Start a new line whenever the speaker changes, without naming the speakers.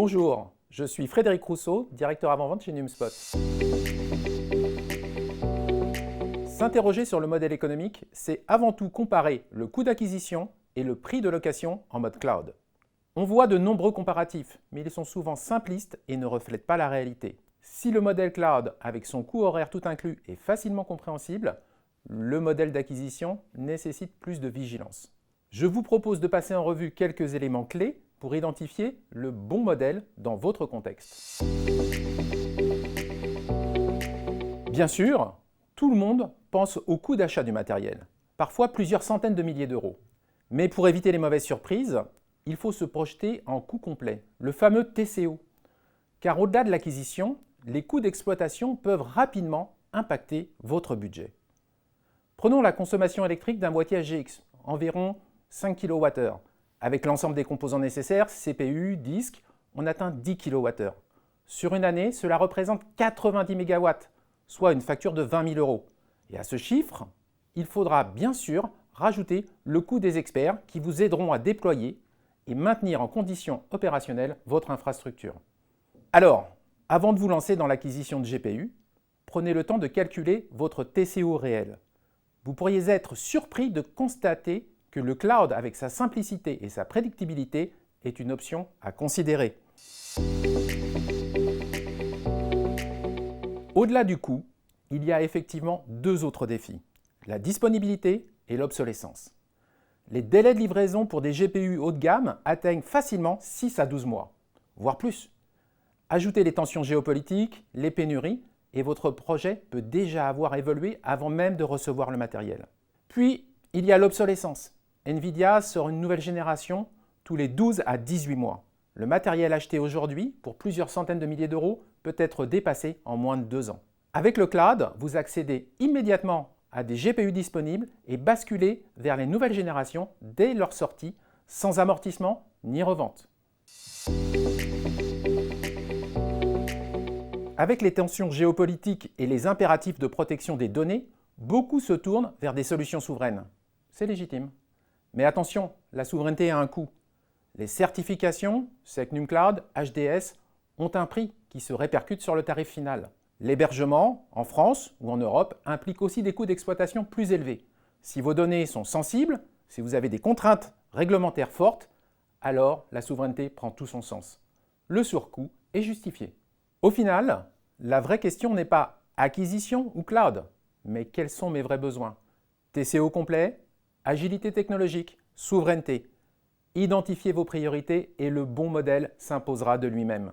Bonjour, je suis Frédéric Rousseau, directeur avant-vente chez Numspot. S'interroger sur le modèle économique, c'est avant tout comparer le coût d'acquisition et le prix de location en mode cloud. On voit de nombreux comparatifs, mais ils sont souvent simplistes et ne reflètent pas la réalité. Si le modèle cloud, avec son coût horaire tout inclus, est facilement compréhensible, le modèle d'acquisition nécessite plus de vigilance. Je vous propose de passer en revue quelques éléments clés pour identifier le bon modèle dans votre contexte. Bien sûr, tout le monde pense au coût d'achat du matériel, parfois plusieurs centaines de milliers d'euros. Mais pour éviter les mauvaises surprises, il faut se projeter en coût complet, le fameux TCO. Car au-delà de l'acquisition, les coûts d'exploitation peuvent rapidement impacter votre budget. Prenons la consommation électrique d'un boîtier HGX, environ 5 kWh. Avec l'ensemble des composants nécessaires, CPU, disque, on atteint 10 kWh. Sur une année, cela représente 90 MW, soit une facture de 20 000 euros. Et à ce chiffre, il faudra bien sûr rajouter le coût des experts qui vous aideront à déployer et maintenir en condition opérationnelle votre infrastructure. Alors, avant de vous lancer dans l'acquisition de GPU, prenez le temps de calculer votre TCO réel. Vous pourriez être surpris de constater que le cloud, avec sa simplicité et sa prédictibilité, est une option à considérer. Au-delà du coût, il y a effectivement deux autres défis, la disponibilité et l'obsolescence. Les délais de livraison pour des GPU haut de gamme atteignent facilement 6 à 12 mois, voire plus. Ajoutez les tensions géopolitiques, les pénuries, et votre projet peut déjà avoir évolué avant même de recevoir le matériel. Puis, il y a l'obsolescence. Nvidia sort une nouvelle génération tous les 12 à 18 mois. Le matériel acheté aujourd'hui pour plusieurs centaines de milliers d'euros peut être dépassé en moins de 2 ans. Avec le cloud, vous accédez immédiatement à des GPU disponibles et basculez vers les nouvelles générations dès leur sortie, sans amortissement ni revente. Avec les tensions géopolitiques et les impératifs de protection des données, beaucoup se tournent vers des solutions souveraines. C'est légitime. Mais attention, la souveraineté a un coût. Les certifications, SecNumCloud, HDS, ont un prix qui se répercute sur le tarif final. L'hébergement, en France ou en Europe, implique aussi des coûts d'exploitation plus élevés. Si vos données sont sensibles, si vous avez des contraintes réglementaires fortes, alors la souveraineté prend tout son sens. Le surcoût est justifié. Au final, la vraie question n'est pas acquisition ou cloud, mais quels sont mes vrais besoins? TCO complet, agilité technologique, souveraineté. Identifiez vos priorités et le bon modèle s'imposera de lui-même.